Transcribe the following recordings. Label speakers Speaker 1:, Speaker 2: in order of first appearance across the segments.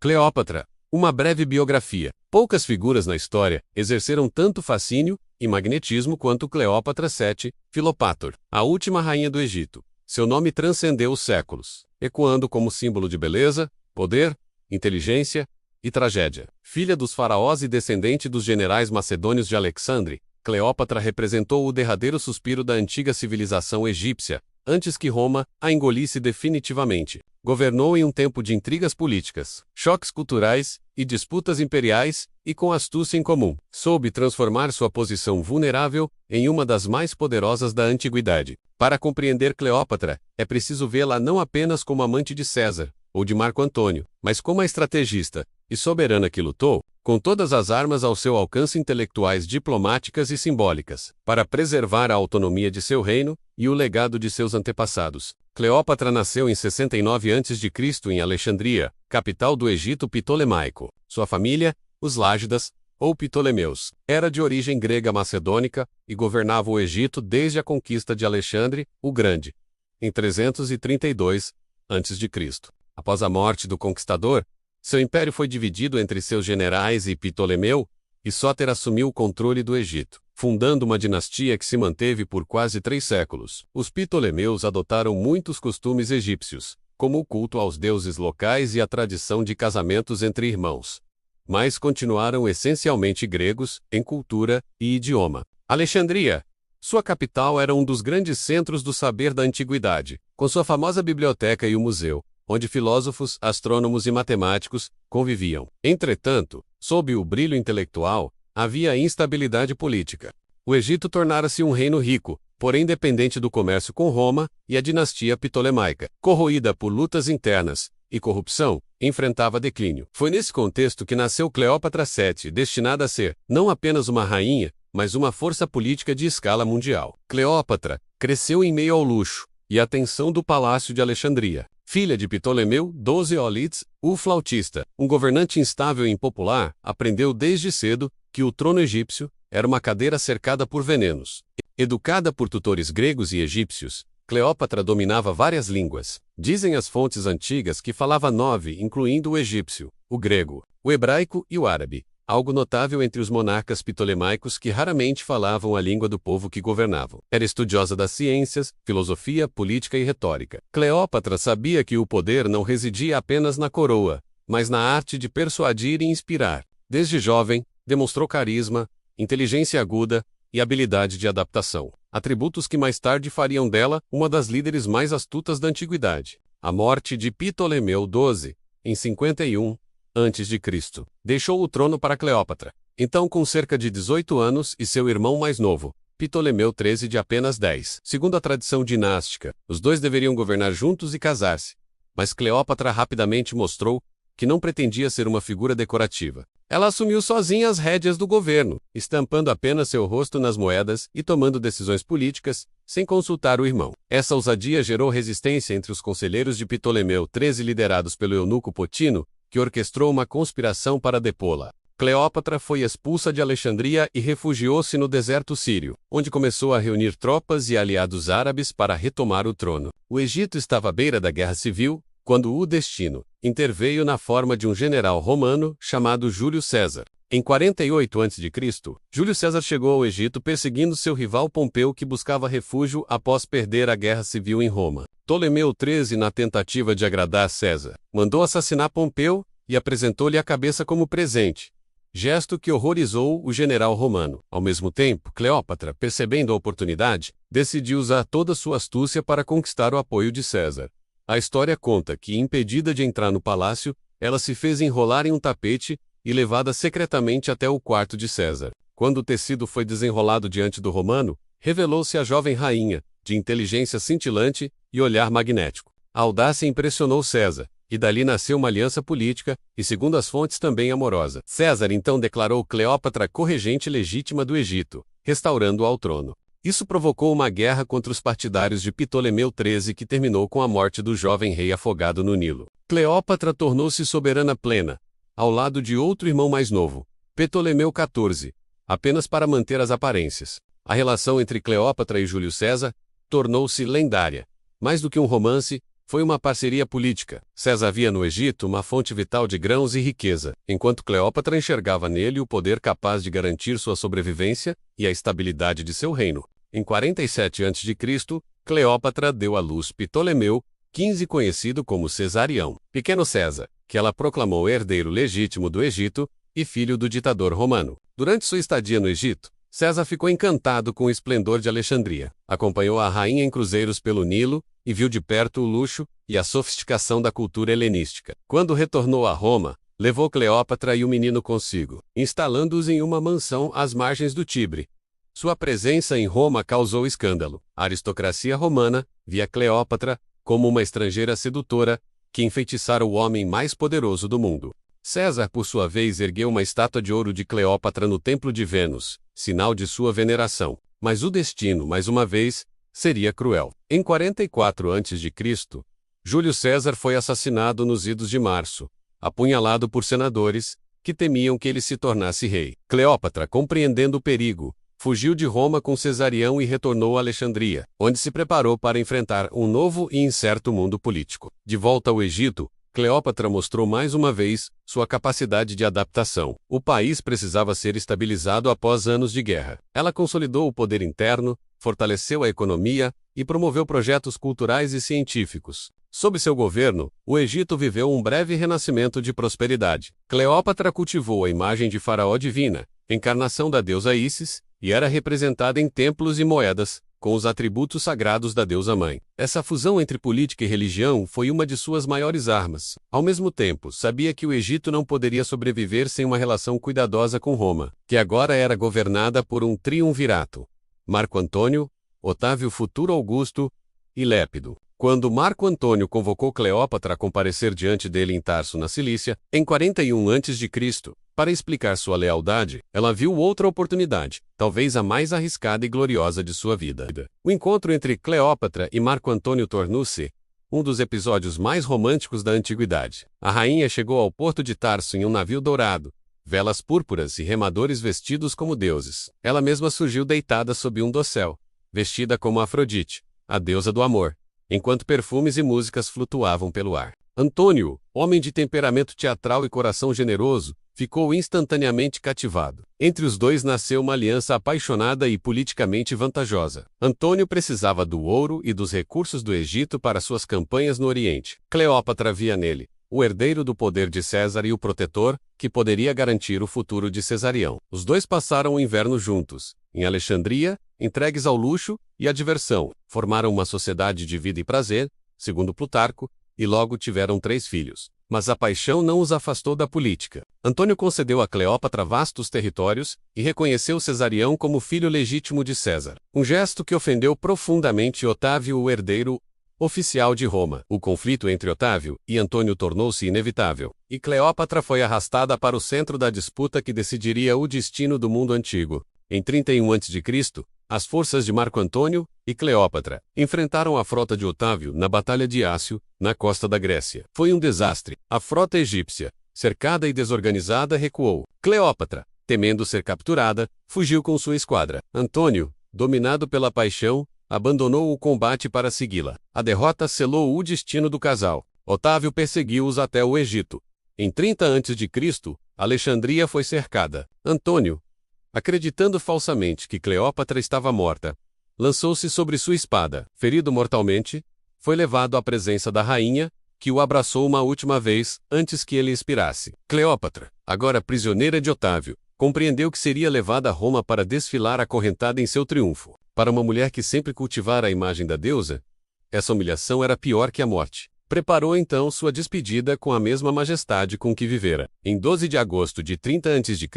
Speaker 1: Cleópatra, uma breve biografia. Poucas figuras na história exerceram tanto fascínio e magnetismo quanto Cleópatra VII Filopátor, a última rainha do Egito. Seu nome transcendeu os séculos, ecoando como símbolo de beleza, poder, inteligência e tragédia. Filha dos faraós e descendente dos generais macedônios de Alexandre, Cleópatra representou o derradeiro suspiro da antiga civilização egípcia, antes que Roma a engolisse definitivamente. Governou em um tempo de intrigas políticas, choques culturais e disputas imperiais, e com astúcia incomum, soube transformar sua posição vulnerável em uma das mais poderosas da antiguidade. Para compreender Cleópatra, é preciso vê-la não apenas como amante de César ou de Marco Antônio, mas como a estrategista e soberana que lutou, com todas as armas ao seu alcance intelectuais, diplomáticas e simbólicas, para preservar a autonomia de seu reino e o legado de seus antepassados. Cleópatra nasceu em 69 a.C. em Alexandria, capital do Egito Ptolemaico. Sua família, os Lágidas, ou Ptolemeus, era de origem grega macedônica e governava o Egito desde a conquista de Alexandre, o Grande, em 332 a.C. Após a morte do conquistador, seu império foi dividido entre seus generais e Ptolemeu, e Sóter assumiu o controle do Egito, fundando uma dinastia que se manteve por quase 3 séculos. Os Ptolemeus adotaram muitos costumes egípcios, como o culto aos deuses locais e a tradição de casamentos entre irmãos, mas continuaram essencialmente gregos em cultura e idioma. Alexandria, sua capital, era um dos grandes centros do saber da antiguidade, com sua famosa biblioteca e o museu, onde filósofos, astrônomos e matemáticos conviviam. Entretanto, sob o brilho intelectual, havia instabilidade política. O Egito tornara-se um reino rico, porém dependente do comércio com Roma, e a dinastia ptolemaica, corroída por lutas internas e corrupção, enfrentava declínio. Foi nesse contexto que nasceu Cleópatra VII, destinada a ser, não apenas uma rainha, mas uma força política de escala mundial. Cleópatra cresceu em meio ao luxo e à tensão do Palácio de Alexandria. Filha de Ptolemeu XII Aulites, o flautista, um governante instável e impopular, aprendeu desde cedo que o trono egípcio era uma cadeira cercada por venenos. Educada por tutores gregos e egípcios, Cleópatra dominava várias línguas. Dizem as fontes antigas que falava 9, incluindo o egípcio, o grego, o hebraico e o árabe, algo notável entre os monarcas ptolemaicos que raramente falavam a língua do povo que governavam. Era estudiosa das ciências, filosofia, política e retórica. Cleópatra sabia que o poder não residia apenas na coroa, mas na arte de persuadir e inspirar. Desde jovem, demonstrou carisma, inteligência aguda e habilidade de adaptação, atributos que mais tarde fariam dela uma das líderes mais astutas da antiguidade. A morte de Ptolemeu XII, em 51 a.C., deixou o trono para Cleópatra. Então, com cerca de 18 anos, e seu irmão mais novo, Ptolemeu XIII, de apenas 10. Segundo a tradição dinástica, os dois deveriam governar juntos e casar-se. Mas Cleópatra rapidamente mostrou que não pretendia ser uma figura decorativa. Ela assumiu sozinha as rédeas do governo, estampando apenas seu rosto nas moedas e tomando decisões políticas, sem consultar o irmão. Essa ousadia gerou resistência entre os conselheiros de Ptolemeu XIII, liderados pelo eunuco Potino, que orquestrou uma conspiração para depô-la. Cleópatra foi expulsa de Alexandria e refugiou-se no deserto sírio, onde começou a reunir tropas e aliados árabes para retomar o trono. O Egito estava à beira da guerra civil, quando o destino interveio na forma de um general romano chamado Júlio César. Em 48 a.C., Júlio César chegou ao Egito perseguindo seu rival Pompeu, que buscava refúgio após perder a guerra civil em Roma. Ptolemeu XIII, na tentativa de agradar César, mandou assassinar Pompeu e apresentou-lhe a cabeça como presente, gesto que horrorizou o general romano. Ao mesmo tempo, Cleópatra, percebendo a oportunidade, decidiu usar toda sua astúcia para conquistar o apoio de César. A história conta que, impedida de entrar no palácio, ela se fez enrolar em um tapete e levada secretamente até o quarto de César. Quando o tecido foi desenrolado diante do romano, revelou-se a jovem rainha, de inteligência cintilante e olhar magnético. A audácia impressionou César, e dali nasceu uma aliança política, e segundo as fontes também amorosa. César então declarou Cleópatra corregente legítima do Egito, restaurando-a ao trono. Isso provocou uma guerra contra os partidários de Ptolemeu XIII, que terminou com a morte do jovem rei afogado no Nilo. Cleópatra tornou-se soberana plena, ao lado de outro irmão mais novo, Ptolemeu XIV, apenas para manter as aparências. A relação entre Cleópatra e Júlio César tornou-se lendária. Mais do que um romance, Foi uma parceria política. César via no Egito uma fonte vital de grãos e riqueza, enquanto Cleópatra enxergava nele o poder capaz de garantir sua sobrevivência e a estabilidade de seu reino. Em 47 a.C., Cleópatra deu à luz Ptolomeu XV, conhecido como Cesarião, pequeno César, que ela proclamou herdeiro legítimo do Egito e filho do ditador romano. Durante sua estadia no Egito, César ficou encantado com o esplendor de Alexandria. Acompanhou a rainha em cruzeiros pelo Nilo e viu de perto o luxo e a sofisticação da cultura helenística. Quando retornou a Roma, levou Cleópatra e o menino consigo, instalando-os em uma mansão às margens do Tibre. Sua presença em Roma causou escândalo. A aristocracia romana via Cleópatra como uma estrangeira sedutora que enfeitiçara o homem mais poderoso do mundo. César, por sua vez, ergueu uma estátua de ouro de Cleópatra no Templo de Vênus, sinal de sua veneração. Mas o destino, mais uma vez, seria cruel. Em 44 a.C., Júlio César foi assassinado nos idos de março, apunhalado por senadores que temiam que ele se tornasse rei. Cleópatra, compreendendo o perigo, fugiu de Roma com Cesarião e retornou a Alexandria, onde se preparou para enfrentar um novo e incerto mundo político. De volta ao Egito, Cleópatra mostrou mais uma vez sua capacidade de adaptação. O país precisava ser estabilizado após anos de guerra. Ela consolidou o poder interno, fortaleceu a economia e promoveu projetos culturais e científicos. Sob seu governo, o Egito viveu um breve renascimento de prosperidade. Cleópatra cultivou a imagem de Faraó divina, encarnação da deusa Ísis, e era representada em templos e moedas, com os atributos sagrados da deusa-mãe. Essa fusão entre política e religião foi uma de suas maiores armas. Ao mesmo tempo, sabia que o Egito não poderia sobreviver sem uma relação cuidadosa com Roma, que agora era governada por um triunvirato: Marco Antônio, Otávio futuro Augusto e Lépido. Quando Marco Antônio convocou Cleópatra a comparecer diante dele em Tarso, na Cilícia, em 41 a.C., para explicar sua lealdade, ela viu outra oportunidade, talvez a mais arriscada e gloriosa de sua vida. O encontro entre Cleópatra e Marco Antônio tornou-se um dos episódios mais românticos da antiguidade. A rainha chegou ao porto de Tarso em um navio dourado, velas púrpuras e remadores vestidos como deuses. Ela mesma surgiu deitada sob um dossel, vestida como Afrodite, a deusa do amor, enquanto perfumes e músicas flutuavam pelo ar. Antônio, homem de temperamento teatral e coração generoso, ficou instantaneamente cativado. Entre os dois nasceu uma aliança apaixonada e politicamente vantajosa. Antônio precisava do ouro e dos recursos do Egito para suas campanhas no Oriente. Cleópatra via nele o herdeiro do poder de César e o protetor, que poderia garantir o futuro de Cesarião. Os dois passaram o inverno juntos, em Alexandria, entregues ao luxo e à diversão. Formaram uma sociedade de vida e prazer, segundo Plutarco, e logo tiveram 3 filhos. Mas a paixão não os afastou da política. Antônio concedeu a Cleópatra vastos territórios e reconheceu Cesarião como filho legítimo de César. Um gesto que ofendeu profundamente Otávio, o herdeiro oficial de Roma. O conflito entre Otávio e Antônio tornou-se inevitável, e Cleópatra foi arrastada para o centro da disputa que decidiria o destino do mundo antigo. Em 31 a.C., as forças de Marco Antônio e Cleópatra enfrentaram a frota de Otávio na Batalha de Ácio, na costa da Grécia. Foi um desastre. A frota egípcia, cercada e desorganizada, recuou. Cleópatra, temendo ser capturada, fugiu com sua esquadra. Antônio, dominado pela paixão, abandonou o combate para segui-la. A derrota selou o destino do casal. Otávio perseguiu-os até o Egito. Em 30 a.C., Alexandria foi cercada. Antônio, acreditando falsamente que Cleópatra estava morta, lançou-se sobre sua espada. Ferido mortalmente, foi levado à presença da rainha, que o abraçou uma última vez antes que ele expirasse. Cleópatra, agora prisioneira de Otávio, compreendeu que seria levada a Roma para desfilar acorrentada em seu triunfo. Para uma mulher que sempre cultivara a imagem da deusa, essa humilhação era pior que a morte. Preparou então sua despedida com a mesma majestade com que vivera. Em 12 de agosto de 30 a.C.,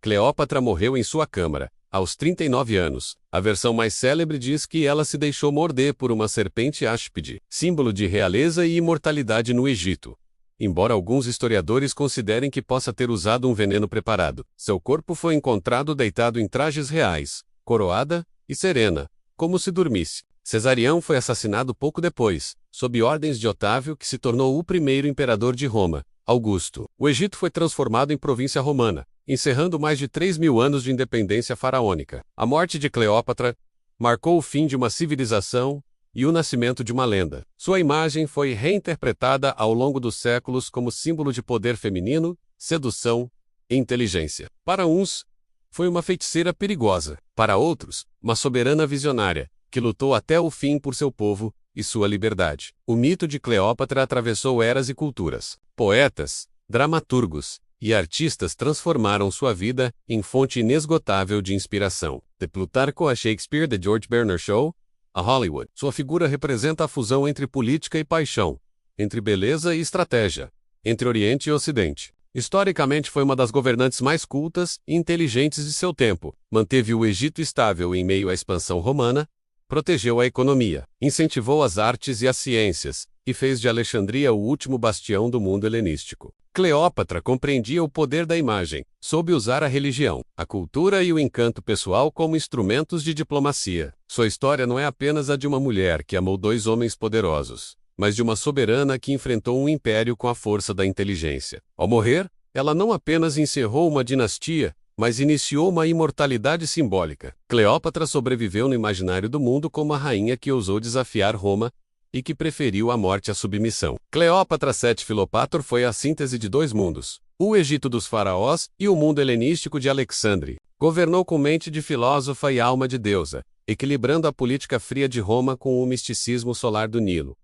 Speaker 1: Cleópatra morreu em sua câmara, aos 39 anos. A versão mais célebre diz que ela se deixou morder por uma serpente áspide, símbolo de realeza e imortalidade no Egito. Embora alguns historiadores considerem que possa ter usado um veneno preparado, seu corpo foi encontrado deitado em trajes reais, coroada e serena, como se dormisse. Cesarião foi assassinado pouco depois, sob ordens de Otávio, que se tornou o primeiro imperador de Roma, Augusto. O Egito foi transformado em província romana, encerrando mais de 3.000 anos de independência faraônica. A morte de Cleópatra marcou o fim de uma civilização e o nascimento de uma lenda. Sua imagem foi reinterpretada ao longo dos séculos como símbolo de poder feminino, sedução e inteligência. Para uns, foi uma feiticeira perigosa. Para outros, uma soberana visionária, que lutou até o fim por seu povo e sua liberdade. O mito de Cleópatra atravessou eras e culturas. Poetas, dramaturgos e artistas transformaram sua vida em fonte inesgotável de inspiração. De Plutarco a Shakespeare, The George Bernard Shaw, a Hollywood. Sua figura representa a fusão entre política e paixão, entre beleza e estratégia, entre Oriente e Ocidente. Historicamente foi uma das governantes mais cultas e inteligentes de seu tempo. Manteve o Egito estável em meio à expansão romana, protegeu a economia, incentivou as artes e as ciências, e fez de Alexandria o último bastião do mundo helenístico. Cleópatra compreendia o poder da imagem, soube usar a religião, a cultura e o encanto pessoal como instrumentos de diplomacia. Sua história não é apenas a de uma mulher que amou dois homens poderosos, mas de uma soberana que enfrentou um império com a força da inteligência. Ao morrer, ela não apenas encerrou uma dinastia, mas iniciou uma imortalidade simbólica. Cleópatra sobreviveu no imaginário do mundo como a rainha que ousou desafiar Roma e que preferiu a morte à submissão. Cleópatra VII Filopator foi a síntese de dois mundos, o Egito dos faraós e o mundo helenístico de Alexandre. Governou com mente de filósofa e alma de deusa, equilibrando a política fria de Roma com o misticismo solar do Nilo.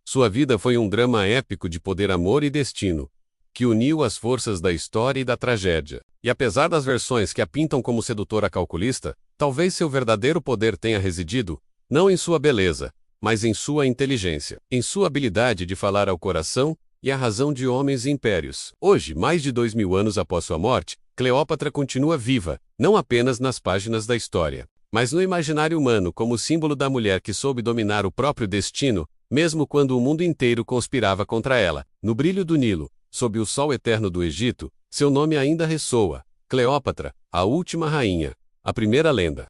Speaker 1: Sua vida foi um drama épico de poder, amor e destino, que uniu as forças da história e da tragédia. E apesar das versões que a pintam como sedutora calculista, talvez seu verdadeiro poder tenha residido, não em sua beleza, mas em sua inteligência, em sua habilidade de falar ao coração e à razão de homens e impérios. Hoje, mais de 2000 anos após sua morte, Cleópatra continua viva, não apenas nas páginas da história, mas no imaginário humano como símbolo da mulher que soube dominar o próprio destino, mesmo quando o mundo inteiro conspirava contra ela. No brilho do Nilo, sob o sol eterno do Egito, seu nome ainda ressoa: Cleópatra, a última rainha, a primeira lenda.